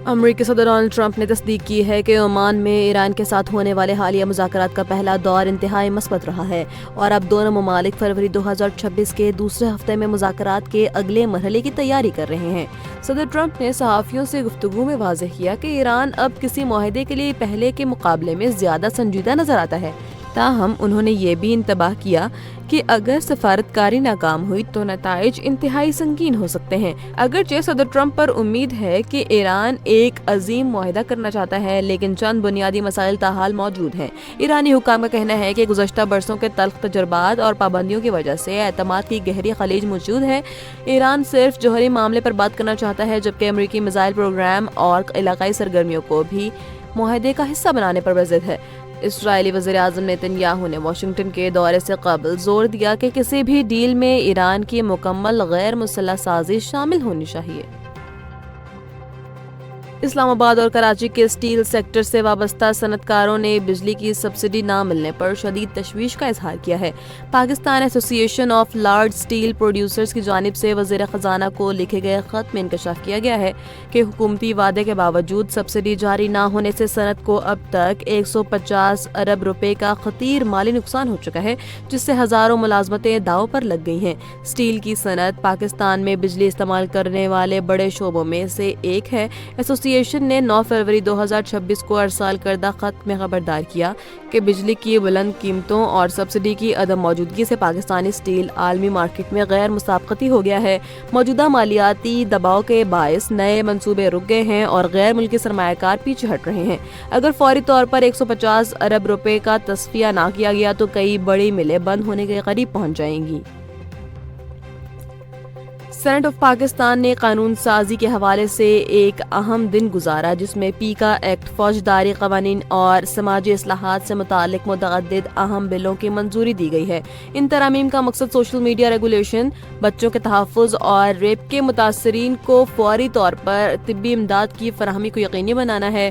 امریکی صدر Donald Trump نے تصدیق کی ہے کہ عمان میں ایران کے ساتھ ہونے والے حالیہ مذاکرات کا پہلا دور انتہائی مثبت رہا ہے اور اب دونوں ممالک فروری 2026 کے دوسرے ہفتے میں مذاکرات کے اگلے مرحلے کی تیاری کر رہے ہیں۔ صدر ٹرمپ نے صحافیوں سے گفتگو میں واضح کیا کہ ایران اب کسی معاہدے کے لیے پہلے کے مقابلے میں زیادہ سنجیدہ نظر آتا ہے۔ تاہم انہوں نے یہ بھی انتباہ کیا کہ اگر سفارتکاری ناکام ہوئی تو نتائج انتہائی سنگین ہو سکتے ہیں۔ اگرچہ صدر ٹرمپ پر امید ہے کہ ایران ایک عظیم معاہدہ کرنا چاہتا ہے، لیکن چند بنیادی مسائل تاحال موجود ہیں۔ ایرانی حکام کا کہنا ہے کہ گزشتہ برسوں کے تلخ تجربات اور پابندیوں کی وجہ سے اعتماد کی گہری خلیج موجود ہے۔ ایران صرف جوہری معاملے پر بات کرنا چاہتا ہے، جبکہ امریکی میزائل پروگرام اور علاقائی سرگرمیوں کو بھی معاہدے کا حصہ بنانے پر بضد ہے۔ اسرائیلی وزیراعظم نیتن یاہو نے واشنگٹن کے دورے سے قبل زور دیا کہ کسی بھی ڈیل میں ایران کی مکمل غیر مسلح سازی شامل ہونی چاہیے۔ اسلام آباد اور کراچی کے اسٹیل سیکٹر سے وابستہ صنعت کاروں نے بجلی کی سبسڈی نہ ملنے پر شدید تشویش کا اظہار کیا ہے۔ پاکستان ایسوسی ایشن آف لارج اسٹیل پروڈیوسرز کی جانب سے وزیر خزانہ کو لکھے گئے خط میں انکشاف کیا گیا ہے کہ حکومتی وعدے کے باوجود سبسڈی جاری نہ ہونے سے صنعت کو اب تک 150 ارب روپے کا خطیر مالی نقصان ہو چکا ہے، جس سے ہزاروں ملازمتیں داؤ پر لگ گئی ہیں۔ اسٹیل کی صنعت پاکستان میں بجلی استعمال کرنے والے بڑے شعبوں میں سے ایک ہے۔ ایسوسی ایشن نے 9 فروری 2026 کو ارسال کردہ خط میں خبردار کیا کہ بجلی کی بلند قیمتوں اور سبسڈی کی عدم موجودگی سے پاکستانی اسٹیل عالمی مارکیٹ میں غیر مسابقتی ہو گیا ہے۔ موجودہ مالیاتی دباؤ کے باعث نئے منصوبے رک گئے ہیں اور غیر ملکی سرمایہ کار پیچھے ہٹ رہے ہیں۔ اگر فوری طور پر 150 ارب روپے کا تصفیہ نہ کیا گیا تو کئی بڑی ملیں بند ہونے کے قریب پہنچ جائیں گی۔ سینیٹ آف پاکستان نے قانون سازی کے حوالے سے ایک اہم دن گزارا، جس میں پیکا ایکٹ، فوجداری قوانین اور سماجی اصلاحات سے متعلق متعدد اہم بلوں کی منظوری دی گئی ہے۔ ان ترامیم کا مقصد سوشل میڈیا ریگولیشن، بچوں کے تحفظ اور ریپ کے متاثرین کو فوری طور پر طبی امداد کی فراہمی کو یقینی بنانا ہے۔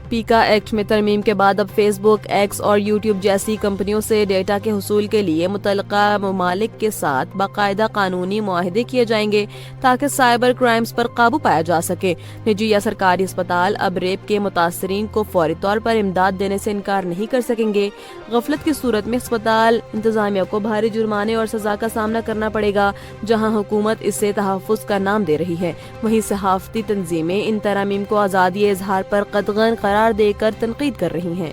پیکا ایکٹ میں ترمیم کے بعد اب فیس بک، ایکس اور یوٹیوب جیسی کمپنیوں سے ڈیٹا کے حصول کے لیے متعلقہ ممالک کے ساتھ باقاعدہ قانونی معاہدے کیے جائیں گے تاکہ سائبر کرائمز پر قابو پایا جا سکے۔ نجی یا سرکاری اسپتال اب ریپ کے متاثرین کو فوری طور پر امداد دینے سے انکار نہیں کر سکیں گے۔ غفلت کی صورت میں اسپتال انتظامیہ کو بھاری جرمانے اور سزا کا سامنا کرنا پڑے گا، جہاں حکومت اسے تحفظ کا نام دے رہی ہے۔ وہیں صحافتی تنظیمیں ان ترامیم کو آزادی اظہار پر قدغن قرار دے کر تنقید کر رہی ہیں۔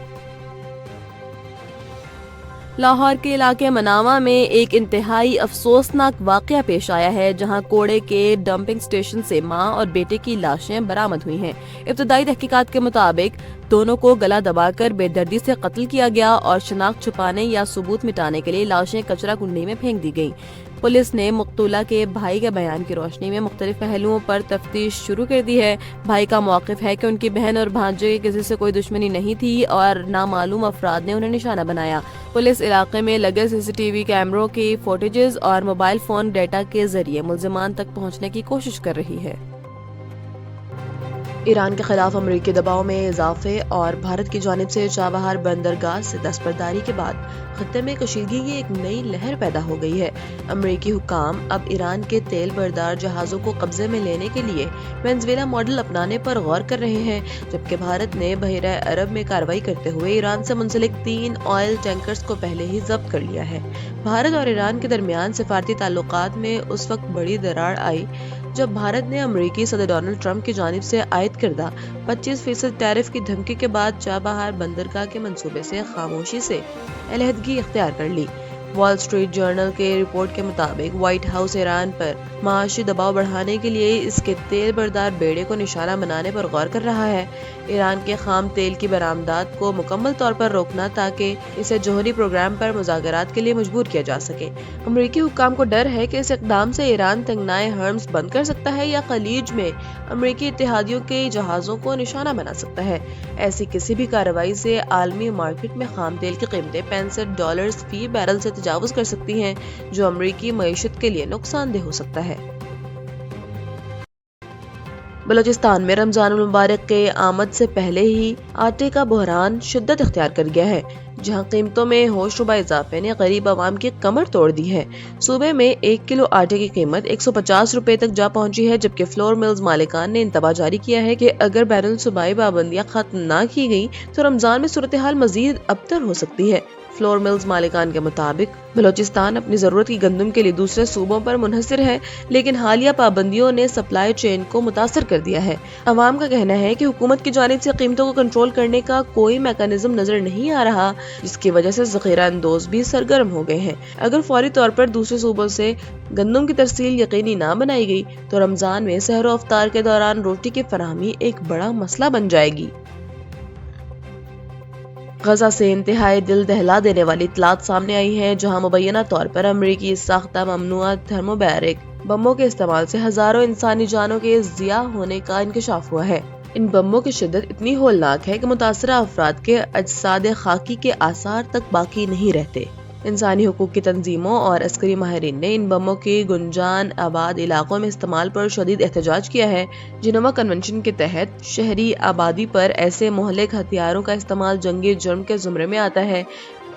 لاہور کے علاقے مناوا میں ایک انتہائی افسوسناک واقعہ پیش آیا ہے، جہاں کوڑے کے ڈمپنگ سٹیشن سے ماں اور بیٹے کی لاشیں برآمد ہوئی ہیں۔ ابتدائی تحقیقات کے مطابق دونوں کو گلا دبا کر بے دردی سے قتل کیا گیا اور شناخت چھپانے یا ثبوت مٹانے کے لیے لاشیں کچرا کنڈی میں پھینک دی گئیں۔ پولیس نے مقتولہ کے بھائی کے بیان کی روشنی میں مختلف پہلوؤں پر تفتیش شروع کر دی ہے۔ بھائی کا موقف ہے کہ ان کی بہن اور بھانجے کی کسی سے کوئی دشمنی نہیں تھی اور نامعلوم افراد نے انہیں نشانہ بنایا۔ پولیس علاقے میں لگے CCTV کیمروں کی فوٹیجز اور موبائل فون ڈیٹا کے ذریعے ملزمان تک پہنچنے کی کوشش کر رہی ہے۔ ایران کے خلاف امریکی دباؤ میں اضافے اور بھارت کی جانب سے چابہار بندرگاہ سے دستبرداری کے بعد خطے میں کشیدگی کی ایک نئی لہر پیدا ہو گئی ہے۔ امریکی حکام اب ایران کے تیل بردار جہازوں کو قبضے میں لینے کے لیے وینزویلا ماڈل اپنانے پر غور کر رہے ہیں، جبکہ بھارت نے بحیرہ عرب میں کارروائی کرتے ہوئے ایران سے منسلک 3 آئل ٹینکرز کو پہلے ہی ضبط کر لیا ہے۔ بھارت اور ایران کے درمیان سفارتی تعلقات میں اس وقت بڑی دراڑ آئی جب بھارت نے امریکی صدر ڈونلڈ ٹرمپ کی جانب سے عائد کردہ 25% ٹیرف کی دھمکی کے بعد چابہار بندرگاہ کے منصوبے سے خاموشی سے علیحدگی اختیار کر لی۔ وال اسٹریٹ جرنل کے رپورٹ کے مطابق وائٹ ہاؤس ایران پر معاشی دباؤ بڑھانے کے لیے اس کے تیل بردار بیڑے کو نشانہ بنانے پر غور کر رہا ہے۔ ایران کے خام تیل کی برآمدات کو مکمل طور پر روکنا تاکہ اسے جوہری پروگرام پر مذاکرات کے لیے مجبور کیا جا سکے۔ امریکی حکام کو ڈر ہے کہ اس اقدام سے ایران تنگنائے ہرمز بند کر سکتا ہے یا خلیج میں امریکی اتحادیوں کے جہازوں کو نشانہ بنا سکتا ہے۔ ایسی کسی بھی کارروائی سے عالمی مارکیٹ میں خام تیل کی قیمتیں $65 فی بیرل سے تجاوز کر سکتی ہیں، جو امریکی معیشت کے لیے نقصان دہ ہو سکتا ہے۔ بلوچستان میں رمضان المبارک کے آمد سے پہلے ہی آٹے کا بحران شدت اختیار کر گیا ہے، جہاں قیمتوں میں ہوش ربا اضافے نے غریب عوام کی کمر توڑ دی ہے۔ صوبے میں 1 کلو آٹے کی قیمت 150 روپے تک جا پہنچی ہے، جبکہ فلور ملز مالکان نے انتباہ جاری کیا ہے کہ اگر بین الصوبائی پابندیاں ختم نہ کی گئی تو رمضان میں صورتحال مزید ابتر ہو سکتی ہے۔ فلور ملز مالکان کے مطابق بلوچستان اپنی ضرورت کی گندم کے لیے دوسرے صوبوں پر منحصر ہے، لیکن حالیہ پابندیوں نے سپلائی چین کو متاثر کر دیا ہے۔ عوام کا کہنا ہے کہ حکومت کی جانب سے قیمتوں کو کنٹرول کرنے کا کوئی میکانزم نظر نہیں آ رہا، جس کی وجہ سے ذخیرہ اندوز بھی سرگرم ہو گئے ہیں۔ اگر فوری طور پر دوسرے صوبوں سے گندم کی ترسیل یقینی نہ بنائی گئی تو رمضان میں سحر و افطار کے دوران روٹی کی فراہمی ایک بڑا مسئلہ بن جائے گی۔ غزہ سے انتہائی دل دہلا دینے والی اطلاعات سامنے آئی ہیں، جہاں مبینہ طور پر امریکی ساختہ ممنوعہ تھرموبیرک بموں کے استعمال سے ہزاروں انسانی جانوں کے ضیاع ہونے کا انکشاف ہوا ہے۔ ان بموں کی شدت اتنی ہولناک ہے کہ متاثرہ افراد کے اجساد خاکی کے آثار تک باقی نہیں رہتے۔ انسانی حقوق کی تنظیموں اور عسکری ماہرین نے ان بموں کی گنجان آباد علاقوں میں استعمال پر شدید احتجاج کیا ہے۔ جنیوا کنونشن کے تحت شہری آبادی پر ایسے مہلک ہتھیاروں کا استعمال جنگی جرم کے زمرے میں آتا ہے۔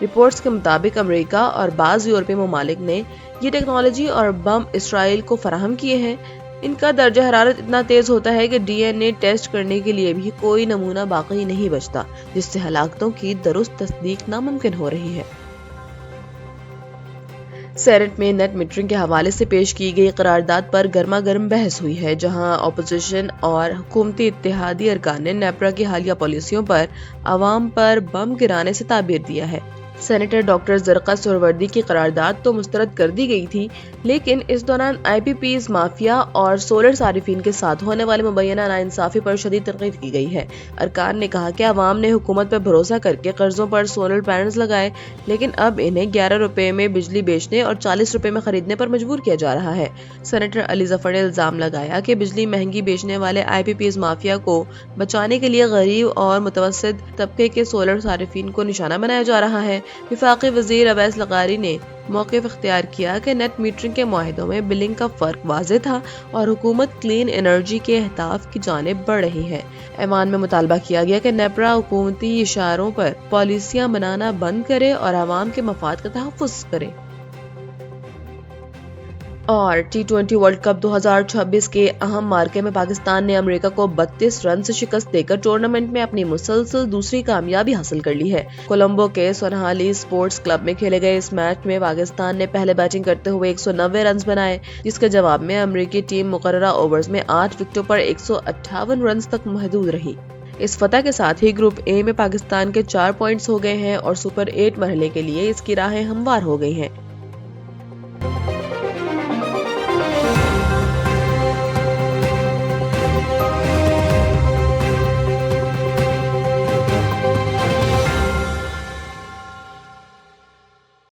رپورٹس کے مطابق امریکہ اور بعض یورپی ممالک نے یہ ٹیکنالوجی اور بم اسرائیل کو فراہم کیے ہیں۔ ان کا درجہ حرارت اتنا تیز ہوتا ہے کہ DNA ٹیسٹ کرنے کے لیے بھی کوئی نمونہ باقی نہیں بچتا، جس سے ہلاکتوں کی درست تصدیق ناممکن ہو رہی ہے۔ سینٹ میں نیٹ میٹرنگ کے حوالے سے پیش کی گئی قرارداد پر گرما گرم بحث ہوئی ہے، جہاں اپوزیشن اور حکومتی اتحادی ارکان نے نیپرا کی حالیہ پالیسیوں پر عوام پر بم گرانے سے تعبیر دیا ہے۔ سینیٹر ڈاکٹر زرقا سہروردی کی قرارداد تو مسترد کر دی گئی تھی، لیکن اس دوران IPPs مافیا اور سولر صارفین کے ساتھ ہونے والے مبینہ ناانصافی پر شدید تنقید کی گئی ہے۔ ارکان نے کہا کہ عوام نے حکومت پر بھروسہ کر کے قرضوں پر سولر پینلز لگائے، لیکن اب انہیں 11 روپے میں بجلی بیچنے اور 40 روپے میں خریدنے پر مجبور کیا جا رہا ہے۔ سینیٹر علی ظفر نے الزام لگایا کہ بجلی مہنگی بیچنے والے IPPs مافیا کو بچانے کے لیے غریب اور متوسط طبقے کے سولر صارفین کو نشانہ بنایا جا رہا ہے۔ وفاقی وزیر اویس لغاری نے موقف اختیار کیا کہ نیٹ میٹرنگ کے معاہدوں میں بلنگ کا فرق واضح تھا اور حکومت کلین انرجی کے اہداف کی جانب بڑھ رہی ہے۔ ایوان میں مطالبہ کیا گیا کہ نیپرا حکومتی اشاروں پر پالیسیاں بنانا بند کرے اور عوام کے مفاد کا تحفظ کرے۔ اور T20 ورلڈ کپ 2026 کے اہم مارکے میں پاکستان نے امریکہ کو 32 رن سے شکست دے کر ٹورنامنٹ میں اپنی مسلسل دوسری کامیابی حاصل کر لی ہے۔ کولمبو کے سونہالی اسپورٹس کلب میں کھیلے گئے اس میچ میں پاکستان نے پہلے بیٹنگ کرتے ہوئے 190 رنز بنائے، جس کے جواب میں امریکی ٹیم مقررہ اوورز میں 8 وکٹوں پر 158 رنز تک محدود رہی۔ اس فتح کے ساتھ ہی گروپ اے میں پاکستان کے 4 پوائنٹس ہو گئے ہیں اور سپر 8 مرحلے کے لیے اس کی راہیں ہموار ہو گئی ہیں۔